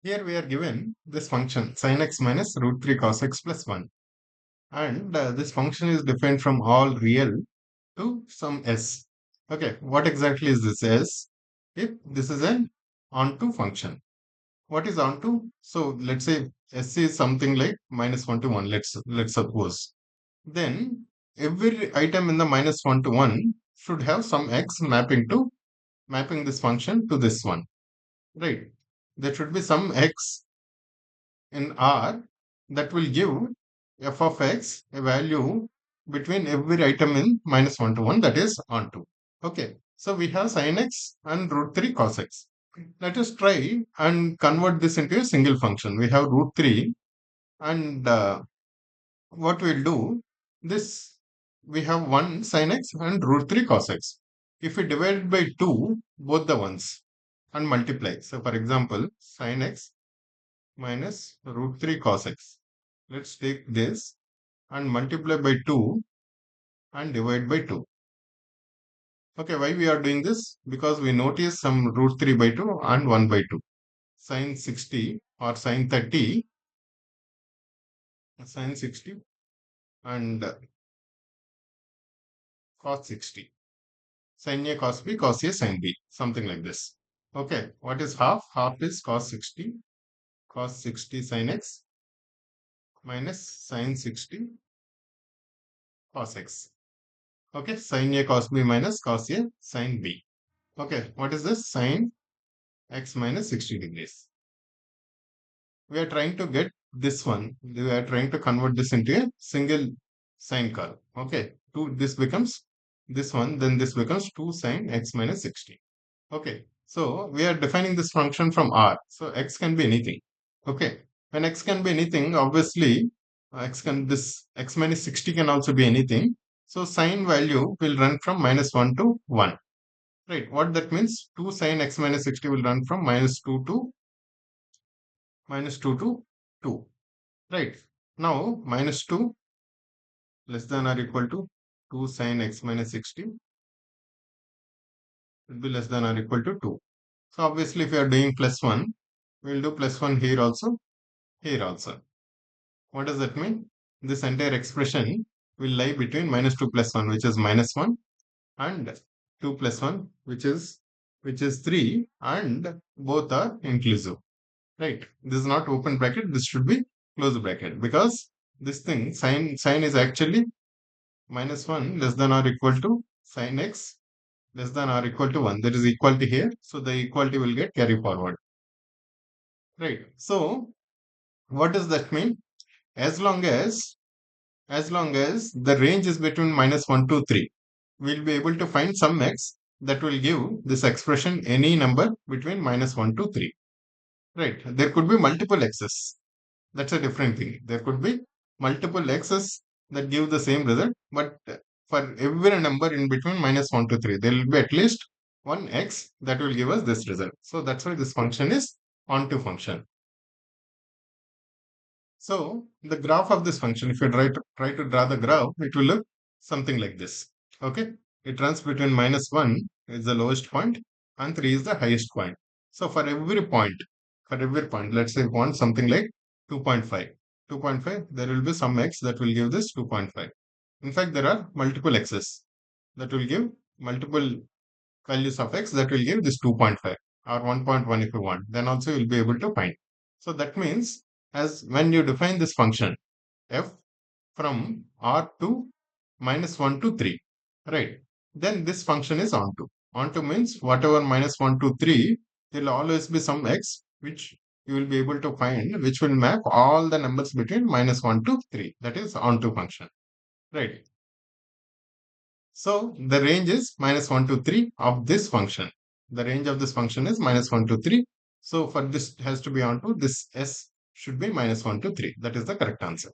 Here we are given this function sin x minus root 3 cos x plus 1. And this function is defined from all real to some s. Okay, what exactly is this s? If this is an onto function. What is onto? So let's say s is something like minus 1 to 1, let's suppose. Then every item in the minus 1 to 1 should have some x mapping this function to this one. Right. There should be some x in R that will give f of x a value between every item in minus 1 to 1, that is onto. Okay, so we have sin x and root 3 cos x. Let us try and convert this into a single function. We have root 3 and what we'll do, this we have 1 sin x and root 3 cos x. If we divide by 2, both the ones, and multiply. So for example, sin x minus root 3 cos x. Let's take this and multiply by 2 and divide by 2. Okay, why we are doing this? Because we notice some root 3 by 2 and 1 by 2. Sin 60 or sin 30, sin 60 and cos 60. Sin A cos B, cos A sin B. Something like this. Okay, what is half? Half is cos 60 sin x minus sin 60 cos x. Okay, sin A cos B minus cos A sin B. Okay, what is this? Sin x minus 60 degrees. We are trying to get this one. We are trying to convert this into a single sine curve. Okay, this becomes this one, then this becomes 2 sine x minus 60. Okay, so we are defining this function from R. So x can be anything. Okay, when x can be anything, obviously this x minus 60 can also be anything. So sine value will run from minus 1 to 1. Right, what that means? 2 sine x minus 60 will run from minus 2 to 2. Right, now minus 2 less than or equal to 2 sine x minus 60 will be less than or equal to 2. So obviously if you are doing plus 1, we will do plus 1 here also, here also. What does that mean? This entire expression will lie between minus 2 plus 1, which is minus 1, and 2 plus 1, which is 3, and both are inclusive. Right, this is not open bracket, this should be closed bracket, because this thing sine is actually minus 1 less than or equal to sin x less than or equal to 1. There is equality here, so the equality will get carried forward. Right, so what does that mean? As long as the range is between minus 1 to 3, we'll be able to find some x that will give this expression any number between minus 1 to 3. Right, there could be multiple x's. That's a different thing. There could be multiple x's that give the same result, but for every number in between minus 1 to 3, there will be at least one x that will give us this result. So that's why this function is onto function. So the graph of this function, if you try to draw the graph, it will look something like this. Okay, it runs between minus 1 is the lowest point and 3 is the highest point. So for every point, let's say we want something like 2.5. 2.5, there will be some x that will give this 2.5. In fact, there are multiple x's that will give multiple values of x that will give this 2.5 or 1.1 if you want. Then also you'll be able to find. So that means as when you define this function f from R to minus 1 to 3, right? Then this function is onto. Onto means whatever minus 1 to 3, there will always be some x which you will be able to find, which will map all the numbers between minus 1 to 3. That is onto function, right? So the range is minus 1 to 3 of this function. The range of this function is minus 1 to 3. So for this has to be onto, this s should be minus 1 to 3. That is the correct answer.